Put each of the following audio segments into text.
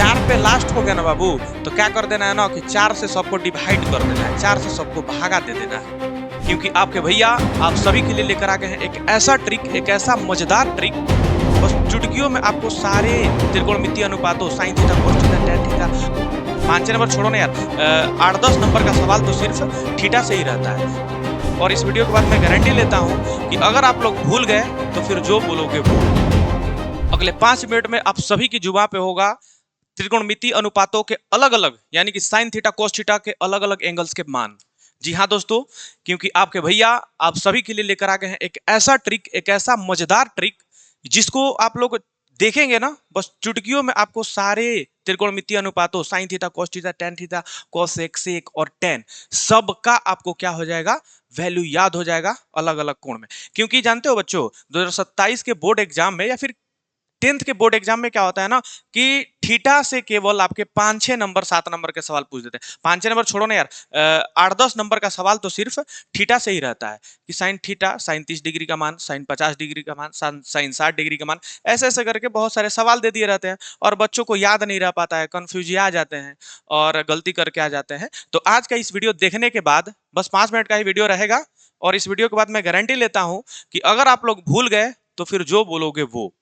4 पे लास्ट हो गया ना बाबू, तो क्या कर देना है ना कि 4 से सबको डिवाइड कर देना है, 4 से सबको भागा दे देना है। क्योंकि आपके भैया आप सभी के लिए लेकर आ गए हैं एक ऐसा ट्रिक, एक ऐसा मजेदार ट्रिक, बस चुटकियों में आपको सारे त्रिकोणमितीय अनुपातों sine theta cos theta tan theta, 5 number छोड़ो ना यार, 8-10 नंबर का सवाल तो सिर्फ थीटा से ही रहता है। और इस वीडियो के बाद मैं गारंटी लेता हूँ कि अगर आप लोग भूल गए तो फिर जो बोलोगे वो अगले 5 मिनट में आप सभी की जुबान पे होगा त्रिकोणमितीय अनुपातों के अलग अलग, यानी कि साइन थीटा कोस थीटा के अलग अलग एंगल्स के मान। जी हाँ दोस्तों, क्योंकि आपके भैया आप सभी के लिए लेकर आ गए हैं एक ऐसा ट्रिक, एक ऐसा मजेदार ट्रिक जिसको आप लोग देखेंगे ना, बस चुटकियों में आपको सारे त्रिकोणमितीय अनुपातों sine theta cos theta tan theta cosec और टैन सबका आपको क्या हो जाएगा, वैल्यू याद हो जाएगा अलग अलग कोण में। क्योंकि जानते हो बच्चों, 2027 के बोर्ड एग्जाम में या फिर 10th के बोर्ड एग्जाम में क्या होता है ना कि थीटा से केवल आपके 5-6 नंबर 7 नंबर के सवाल पूछ देते हैं। 5-6 नंबर छोड़ो ना यार, 8-10 नंबर का सवाल तो सिर्फ थीटा से ही रहता है कि साइन थीटा, साइन 30 डिग्री का मान, साइन 50 डिग्री का मान, साइन 60 डिग्री का मान, ऐसे ऐसे करके बहुत सारे सवाल दे दिए रहते हैं और बच्चों को याद नहीं रह पाता है, कंफ्यूज आ जाते हैं और गलती करके आ जाते हैं। तो आज का इस वीडियो देखने के बाद, बस 5 मिनट का ही वीडियो रहेगा और इस वीडियो के बाद मैं गारंटी लेता हूं कि अगर आप लोग भूल गए तो फिर जो बोलोगे वो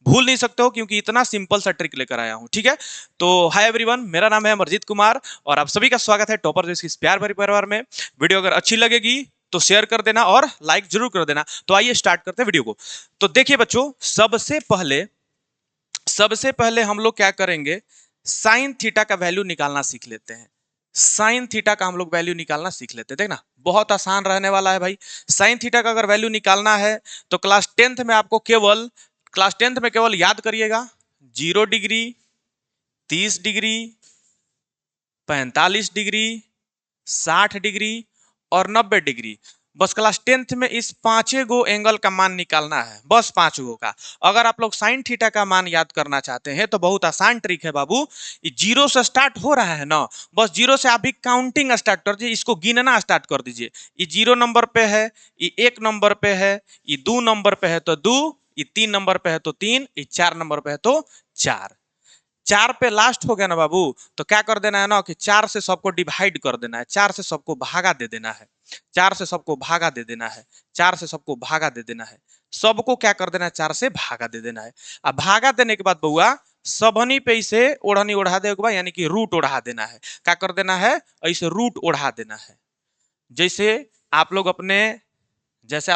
भूल नहीं सकते हो, क्योंकि इतना सिंपल सा ट्रिक लेकर आया हूं। ठीक है, तो हाय एवरीवन, मेरा नाम है अमरजीत कुमार और आप सभी का स्वागत है टॉपर जोइस इस प्यार भरे परिवार में। वीडियो अगर अच्छी लगेगी तो शेयर कर देना और लाइक जरूर कर देना। तो आइए स्टार्ट करते हैं वीडियो को। तो देखिए बच्चों, सबसे पहले हम लोग क्या करेंगे, साइन थीटा का वैल्यू निकालना सीख लेते हैं। साइन थीटा का हम लोग वैल्यू निकालना सीख लेते हैं। देखना बहुत आसान रहने वाला है भाई। साइन थीटा का अगर वैल्यू निकालना है तो क्लास 10th में केवल याद करिएगा 0 डिग्री, 30 डिग्री, 45 डिग्री, 60 डिग्री और 90 डिग्री। बस क्लास 10th में इस 5 गो एंगल का मान निकालना है, बस 5 गो का। अगर आप लोग साइन थीटा का मान याद करना चाहते हैं तो बहुत आसान ट्रिक है बाबू। ये 0 से स्टार्ट हो रहा है ना, बस 0 से आप भी काउंटिंग स्टार्ट कर दीजिए, इसको गिनना स्टार्ट कर दीजिए। ये 0 नंबर पे है, ये 1 नंबर पे है, ये 2 नंबर पे है तो 2, ये 3 नंबर पे है तो 3, ये 4 नंबर पे है तो 4। 4 पे लास्ट हो गया ना बाबू, तो क्या कर देना है ना कि 4 से सबको डिवाइड कर देना है, 4 से सबको भागा दे देना है, 4 से सबको भागा दे देना है, 4 से सबको भागा दे देना है। सबको क्या कर देना है, 4 से भागा दे देना है। अब भागा देने के बाद बउआ सबनी पे इसे ओढ़नी ओढ़ा देगा, यानी कि रूट ओढ़ा देना है। क्या कर देना है, ऐसे रूट ओढ़ा देना है। जैसे आप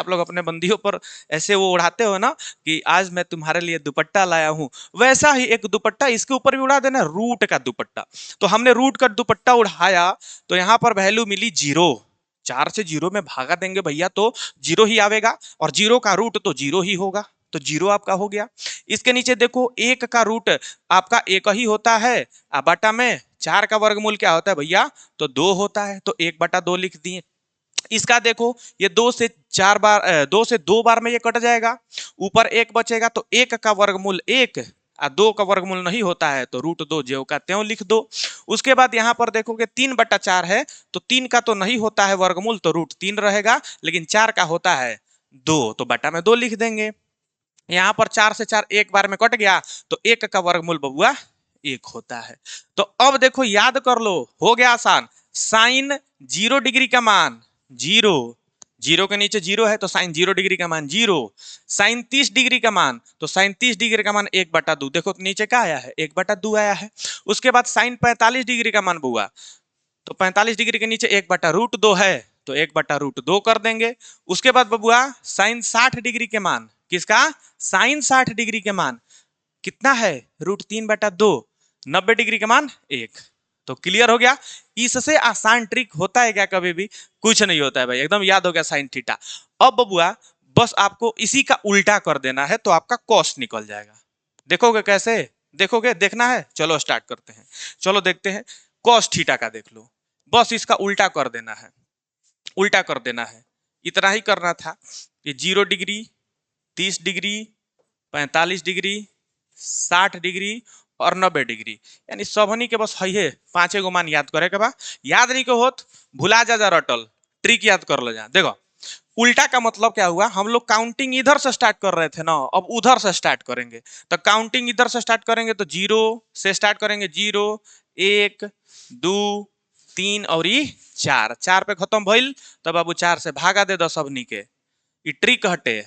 लोग अपने बंदियों पर ऐसे वो उड़ाते हो ना कि आज मैं तुम्हारे लिए दुपट्टा लाया हूं, वैसा ही एक दुपट्टा इसके ऊपर भी उड़ा देना, रूट का दुपट्टा। तो हमने रूट का दुपट्टा उड़ाया तो यहां पर वैल्यू मिली 0। 4 से 0 में भागा देंगे भैया तो 0 ही आवेगा और 0 का रूट तो 0 ही होगा, तो 0 आपका हो गया। इसके नीचे देखो 1 का रूट आपका 1 ही होता है, बटा में 4 का वर्गमूल क्या होता है भैया, तो 2 होता है, तो 1/2 लिख दिए। इसका देखो ये 2 से 4 बार 2 से 2 बार में ये कट जाएगा, ऊपर 1 बचेगा, तो 1 का वर्गमूल 1 और 2 का वर्गमूल नहीं होता है तो √2 ज्यों का त्यों लिख दो। उसके बाद यहां पर देखोगे 3/4 है, तो 3 का तो नहीं होता है वर्गमूल तो √3 रहेगा, लेकिन 4 का होता है 2, तो बटा में 2 लिख देंगे। यहां पर 4 से 4 एक बार में कट गया, तो 1 का वर्गमूल बबुआ 1 होता है। तो अब देखो याद कर लो, हो गया आसान। साइन 0 डिग्री का मान 0, 0 के नीचे 0 है तो साइन 0 डिग्री का मान 0। साइन 30 डिग्री का मान, तो साइन 30 डिग्री का मान 1/2, देखो नीचे क्या आया है, 1/2 आया है। उसके बाद साइन 45 डिग्री का मान बुआ, तो 45 डिग्री के नीचे 1/√2 है, तो 1/√2 कर देंगे। उसके बाद बबुआ साइन 60 डिग्री के मान, किसका, साइन 60 डिग्री के मान कितना है, √3/2, 90 डिग्री का मान 1। तो क्लियर हो गया। इससे आसान ट्रिक होता है क्या कभी भी, कुछ नहीं होता है भाई, एकदम याद हो गया साइन थीटा। अब बबुआ बस आपको इसी का उल्टा कर देना है तो आपका कॉस निकल जाएगा। देखोगे कैसे, देखोगे, देखना है, चलो स्टार्ट करते हैं। चलो देखते हैं, कॉस थीटा का देख लो, बस इसका उल्टा कर देना है, उल्टा कर देना है। इतना ही करना था कि 0 डिग्री, 30 डिग्री, 45 डिग्री, 60 डिग्री और 90 डिग्री, यानी सबनी के बस है 5 गो मान याद करे के बा। याद नहीं के होत भुला जा रटल, ट्रिक याद कर लो जा। देखो उल्टा का मतलब क्या हुआ, हम लोग काउंटिंग इधर से स्टार्ट कर रहे थे ना, अब उधर से स्टार्ट करेंगे। तो काउंटिंग इधर से स्टार्ट करेंगे तो 0 से स्टार्ट करेंगे, 0 1 2 3 और ये 4, 4 पे खत्म भइल। तब बाबू 4 से भागा दे 10 सबनी के, ई ट्रिक हटे,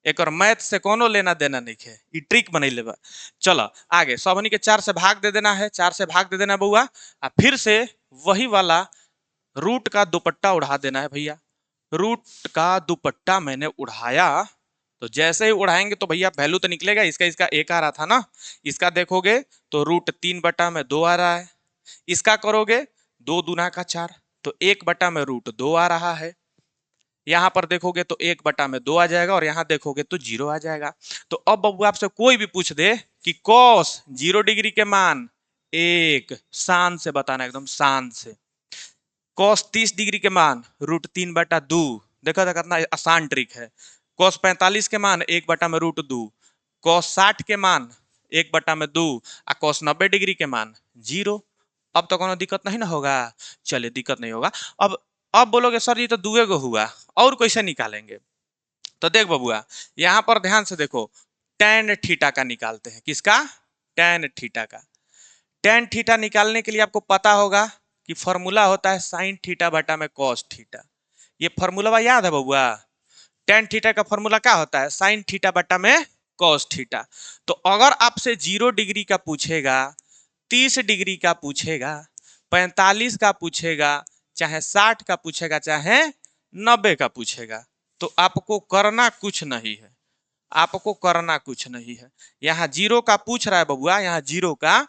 एक और मैथ से कोनो लेना देना नहीं है, ई ट्रिक बनैले बा। चलो आगे, सबनी के 4 से भाग दे देना है, 4 से भाग दे देना बउआ, आ फिर से वही वाला रूट का दुपट्टा उड़ा देना है भैया। रूट का दुपट्टा मैंने उड़ाया, तो जैसे ही उड़ाएंगे तो भैया वैल्यू तो निकलेगा, इसका इसका एक आ रहा था ना, इसका देखोगे तो रूट 3/2 आ रहा है। इसका करोगे 2 दूना का 4, तो 1/√2 आ रहा है। यहाँ पर देखोगे तो 1/2 आ जाएगा, और यहाँ देखोगे तो 0 आ जाएगा। तो अब बबू आपसे कोई भी पूछ दे कि कॉस 0 डिग्री के मान 1, शान से बताना, एकदम शान से। कॉस 30 डिग्री के मान √3/2, देखा था कितना आसान ट्रिक है। कॉस 45 के मान 1/√2, कॉस 60 के मान 1/2, और कॉस 90 डिग्री के मान 0। अब तो कोनो दिक्कत नहीं ना होगा, चलिए दिक्कत नहीं होगा। अब बोलोगे सर ये तो दुए गो हुआ, और कैसे निकालेंगे? तो देख बबुआ, यहाँ पर ध्यान से देखो, tan थीटा का निकालते हैं। किसका? tan थीटा का। tan थीटा निकालने के लिए आपको पता होगा कि फॉर्मूला होता है sin थीटा बटा में cos थीटा। ये फॉर्मूला याद है बबुआ? tan थीटा का फॉर्मूला क्या होता है? sin थीटा बटा में cos थीटा। तो अगर आपसे 0 डिग्री का पूछेगा, 30 डिग्री का पूछेगा, 45 का पूछेगा, चाहे 60 का पूछेगा, चाहे 90 का पूछेगा, तो आपको करना कुछ नहीं है, आपको करना कुछ नहीं है। यहाँ 0 का पूछ रहा है बबुआ, यहाँ 0 का,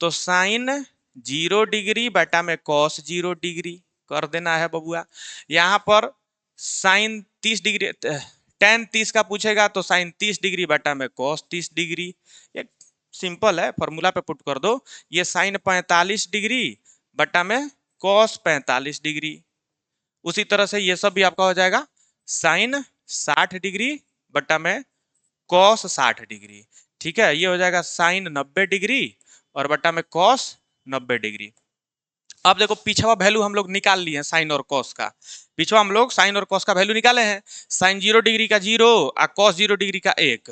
तो साइन 0 डिग्री बटा में कॉस 0 डिग्री कर देना है बबुआ। यहाँ पर साइन 30 डिग्री, tan 30 का पूछेगा तो साइन 30 डिग्री बटा में कॉस 30 डिग्री। एक सिंपल है, फॉर्मूला पे पुट कर दो। ये साइन 45 डिग्री बटा में कॉस 45 डिग्री। उसी तरह से ये सब भी आपका हो जाएगा साइन 60 डिग्री बटा में कॉस 60 डिग्री। ठीक है, ये हो जाएगा साइन 90 डिग्री और बटा में कॉस 90 डिग्री। अब देखो पिछवा वैल्यू हम लोग निकाल लिए हैं साइन और कॉस का। पिछवा हम लोग साइन और कॉस का वैल्यू निकाले हैं। साइन 0 डिग्री का 0 और कॉस 0 डिग्री का 1।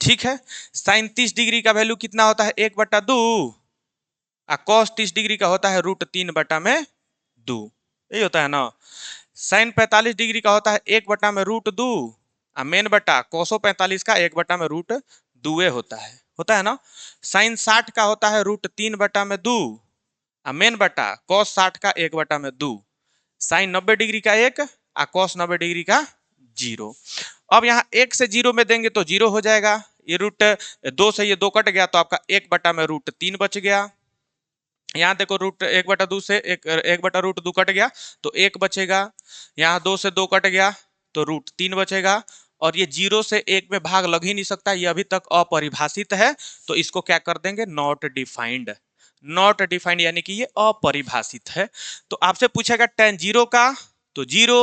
ठीक है, साइन 30 डिग्री का वैल्यू कितना होता है? 1/2, और कॉस 30 डिग्री का होता है √3/2। यही होता है ना। साइन 45 डिग्री का होता है 1/√2, और मेन बटा कॉसो 45 का 1/√2 होता है ना। साइन 60 का होता है √3/2, और मेन बटा कॉस 60 का 1/2। साइन 90 डिग्री का 1 और कॉस 90 डिग्री का 0। अब यहाँ 1 से 0 में देंगे तो 0 हो जाएगा। ये √2 से ये 2 कट गया तो आपका 1/√3 बच गया। यहाँ देखो √1/2 से 1/√2 कट गया तो 1 बचेगा। यहाँ 2 से 2 कट गया तो √3 बचेगा। और ये 0 से 1 में भाग लग ही नहीं सकता, ये अभी तक अपरिभाषित है, तो इसको क्या कर देंगे? Not defined. नॉट डिफाइंड यानी कि ये अपरिभाषित है। तो आपसे पूछेगा tan 0 का तो 0,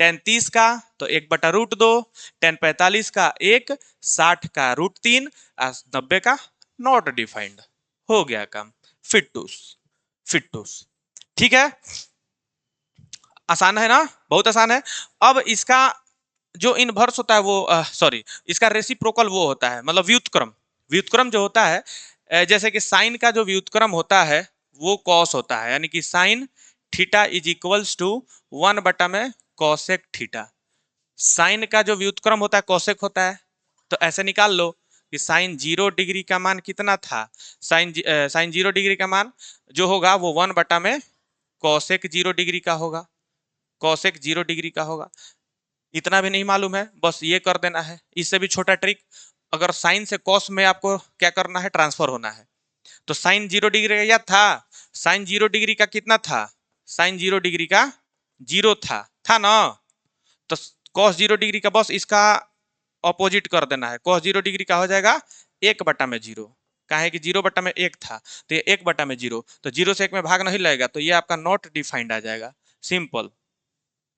tan 30 का तो 1/√2, tan 45 का 1, 60 का √3, 90 का नॉट डिफाइंड। हो गया काम, फिटूस फिटूस। ठीक है, आसान है ना, बहुत आसान है। अब इसका जो इनवर्स होता है वो सॉरी, इसका रेसिप्रोकल वो होता है, मतलब व्युत्क्रम। व्युत्क्रम जो होता है, जैसे कि साइन का जो व्युत्क्रम होता है वो कॉस होता है, यानी कि sine theta is equals to 1 में कॉसेक थीटा। साइन का जो व्युत्क्रम होता है कॉसेक होता है। तो ऐसे निकाल लो कि साइन 0 डिग्री का मान कितना था? साइन 0 डिग्री का मान जो होगा वो 1 में कॉसेक 0 डिग्री का होगा। कॉसेक 0 डिग्री का होगा। इतना भी नहीं मालूम है, बस ये कर देना है। इससे भी छोटा ट्रिक, अगर साइन से कॉस में आपको क्या करना है? ट्रांसफर होना है। तो साइन 0 डिग्री का क्या था? साइन 0 डिग्री का कितना था? साइन 0 डिग्री का 0 था ना। तो कॉस 0 डिग्री का बस इसका अपोजिट कर देना है। कॉस 0 डिग्री का हो जाएगा 1/0। कहा है कि 0/1 था, तो ये 1/0, तो 0 से 1 में भाग नहीं लगेगा, तो ये आपका नॉट डिफाइंड आ जाएगा। सिंपल,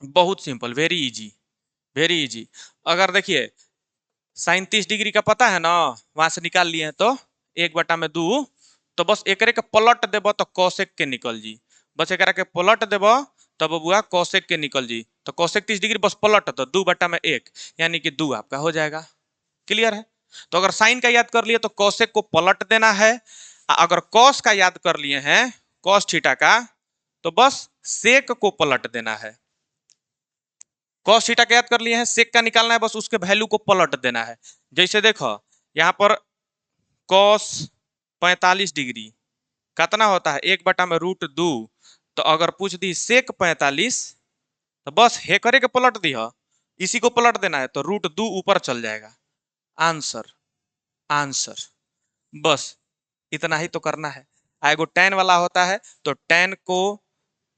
बहुत simple, very easy, very easy. अगर देखिए साइन 30 डिग्री का पता है ना, वहां से निकाल लिए हैं, तो 1/2, तो बस एक के पलट देव तो कॉसेक के निकल जी। बस एक के पलट देव तब बुआ कोसेक के निकल जी, तो कोसेक 30 डिग्री बस पलट तो 2/1 यानी कि 2 आपका हो जाएगा। क्लियर है? तो अगर साइन का याद कर लिए तो कोसेक को पलट देना है, अगर कॉस का याद कर लिए हैं, कॉस थीटा का, तो बस सेक को पलट देना है। कॉस थीटा का याद कर लिए हैं, सेक का निकालना है, बस उसके वैल्यू को पलट देना है। जैसे देखो यहां पर कॉस 45 डिग्री कितना होता है 1/√2, तो अगर पूछ दी सेक 45 तो बस हे करे के पलट दी है, इसी को पलट देना है, तो √2 ऊपर चल जाएगा। आंसर आंसर बस इतना ही तो करना है। एगो tan वाला होता है, तो tan को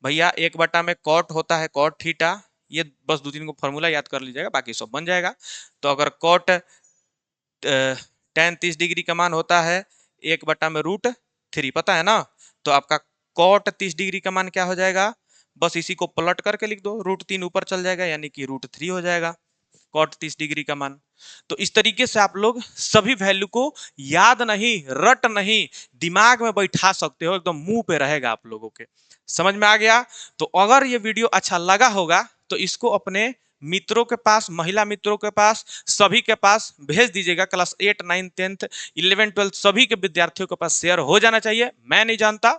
भैया 1/कॉट होता है, कॉट थीटा, ये बस 2-3 को फॉर्मूला याद कर लीजिएगा, बाकी सब बन जाएगा। तो अगर कॉट tan 30 डिग्री का मान होता है 1/√3, पता है ना, तो आपका कॉट 30 डिग्री का मान क्या हो जाएगा, बस इसी को पलट करके लिख दो, √3 ऊपर चल जाएगा यानी कि √3 हो जाएगा कॉट 30 डिग्री का मान। तो इस तरीके से आप लोग सभी वैल्यू को याद नहीं, रट नहीं, दिमाग में बैठा सकते हो, एकदम मुंह पे रहेगा आप लोगों के। समझ में आ गया? तो अगर ये वीडियो अच्छा लगा होगा तो इसको अपने मित्रों के पास, महिला मित्रों के पास, सभी के पास भेज दीजिएगा। क्लास 8, 9, 10, 11, 12 सभी के विद्यार्थियों के पास शेयर हो जाना चाहिए। मैं नहीं जानता,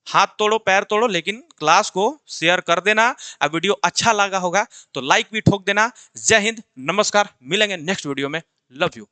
हाथ तोड़ो पैर तोड़ो, लेकिन क्लास को शेयर कर देना। अब वीडियो अच्छा लगा होगा तो लाइक भी ठोक देना। जय हिंद, नमस्कार, मिलेंगे नेक्स्ट वीडियो में। Love you.